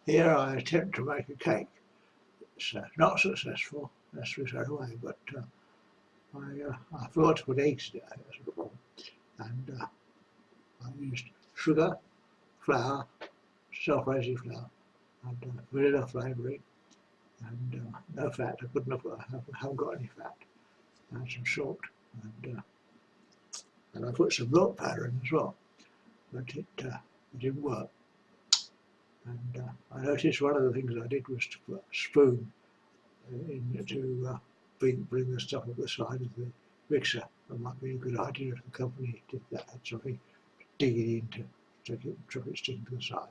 Here I attempt to make a cake. It's not successful, that's straight away, but I forgot to put eggs in it, and I used sugar, flour, self-raising flour, and vanilla flavouring, and no fat. I haven't got any fat. And some salt, and I put some milk powder in as well, but it didn't work. And I noticed one of the things I did was to put a spoon in to bring the stuff up the side of the mixer. That might be a good idea if the company did that, had something to dig it into, drop it sticking to the side.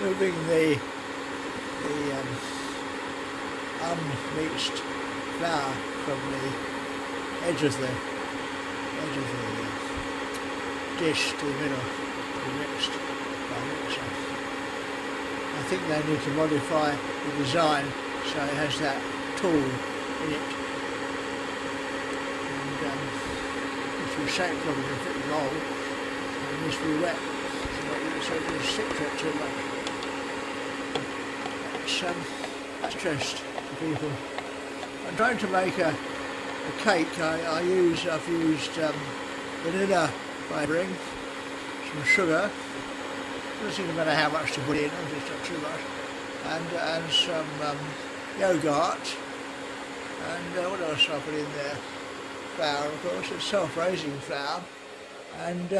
Moving the unmixed flour from the edge of the dish to the middle to be mixed by mixer. I think they need to modify the design so it has that tool in it, and if you shape properly and fit the mould, it needs to be wet so it doesn't stick to it too much. That's just for people. I'm trying to make a cake. I've used vanilla flavouring, some sugar. Doesn't matter how much to put in, it's not too much, and some yogurt, and what else I put in there? Flour, of course. It's self-raising flour, and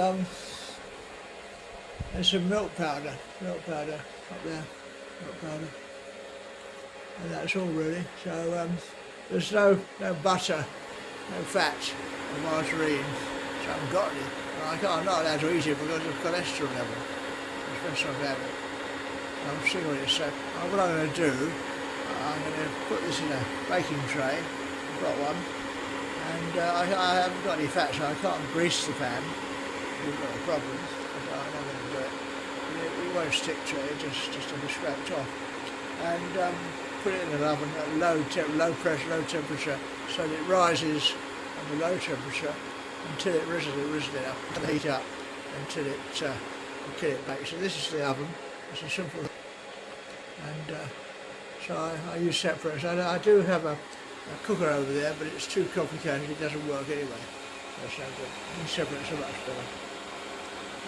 some milk powder up there, milk powder. And that's all really. So there's no butter, no fat or margarine, so I haven't got any. I'm not allowed to eat it because of cholesterol level. It's the first time I've had it. I'm sick of it, so what I'm going to do, I'm going to put this in a baking tray. I've got one, and I haven't got any fat, so I can't grease the pan. We've got a problem. I'm not going to do it. It won't stick to it, just to be scraped off. And put it in an oven at low temperature, so that it rises at a low temperature until it rises enough and heat up until it bakes. So this is the oven. It's a simple, and so I use separates. I do have a cooker over there, but it's too complicated. It doesn't work anyway. That's no good. These separates are much better.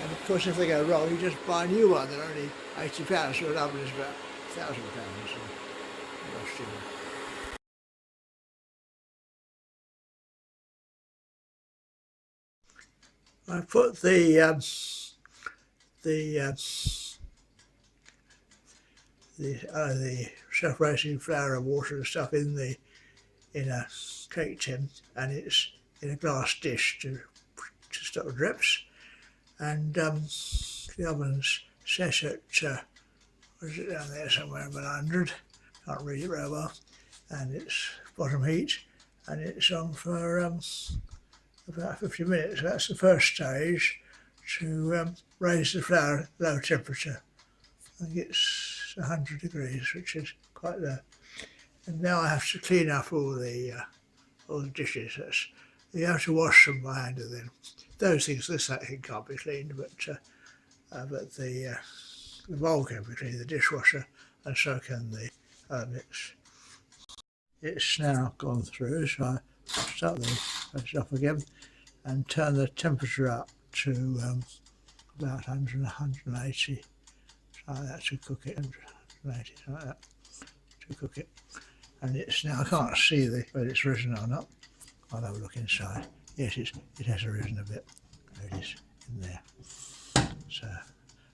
And of course, if they go wrong, you just buy a new one. They're only £80, so an oven is about £1,000. So I put the self-raising flour and water and stuff in a cake tin, and it's in a glass dish to stop drips. And the oven's set at what is it down there somewhere, 100. Can't read it very well. And it's bottom heat, and it's on for about 50 minutes. That's the first stage to raise the flour at low temperature. I think it's 100 degrees, which is quite low. And now I have to clean up all the dishes. You have to wash them by hand, and then those things, this thing can't be cleaned, but the bowl can be cleaned, the dishwasher, and so can the it's now gone through, so I start the press off again and turn the temperature up to about 100, 180, like that, to cook it, 180, something like that, to cook it. And it's now, I can't see whether it's risen or not. I'll have a look inside. Yes, it has risen a bit. There it is, in there.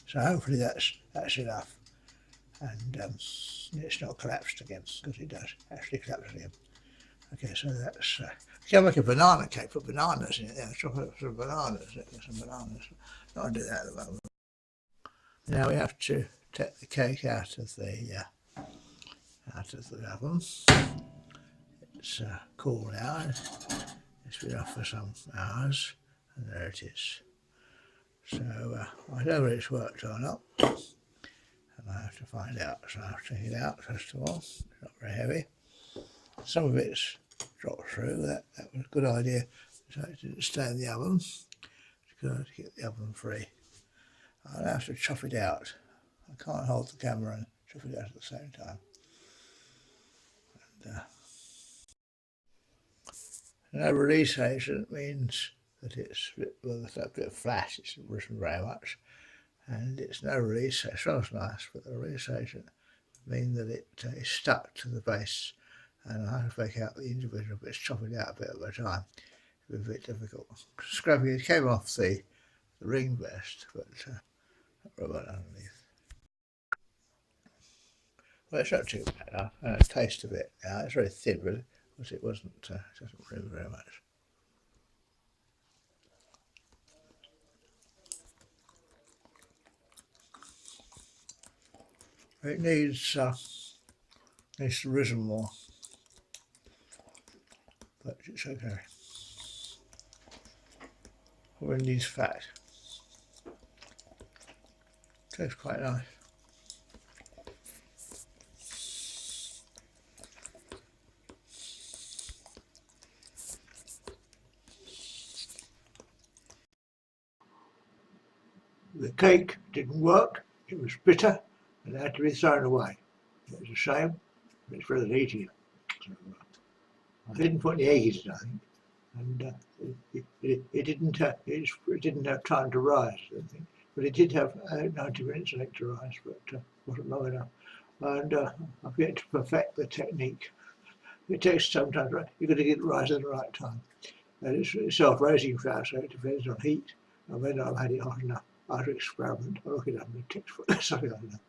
So hopefully that's enough. And it's not collapsed again, because it does actually collapse again. Okay, so that's you can make a banana cake, put bananas in it there, chop up some bananas. Not going to do that at the moment. Now we have to take the cake out of the oven. It's cool now. It's been off for some hours, and there it is. So I don't know whether it's worked or not, and I have to find out. So I'll take it out first of all. It's not very heavy. Some of it's dropped through. That was a good idea. So it didn't stay in the oven. It's good to keep the oven free. I'll have to chop it out. I can't hold the camera and chop it out at the same time. And, no release agent means that it's a bit flat, it's risen very much, and it's no release. It smells nice, but the release agent means that it is stuck to the base, and I have to take out the individual bits, chop it out a bit at a time. It's a bit difficult. Scrubbing it came off the ring best, but not rubber underneath. Well, it's not too bad. I taste a bit now. It's very thin, really, because it wasn't. It doesn't move very much. It needs to risen more, but it's okay. It needs fat. Tastes quite nice. The cake didn't work. It was bitter and had to be thrown away. It was a shame, but it's rather eating. So, I didn't put any eggs in, I think, and it didn't have time to rise, I think. But it did have 90 minutes, I think, to rise, but wasn't long enough. And I've yet to perfect the technique. It takes sometimes, you've got to get it rise at the right time. And it's self-raising fat, so it depends on heat. I may not have had it hot enough. I have to experiment. I'll look it up in the textbook, something like that.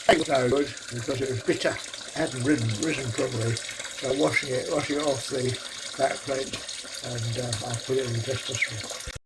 It was no good because it was bitter. It hadn't risen properly. So washing it off the back plate, and I'll put it in the test.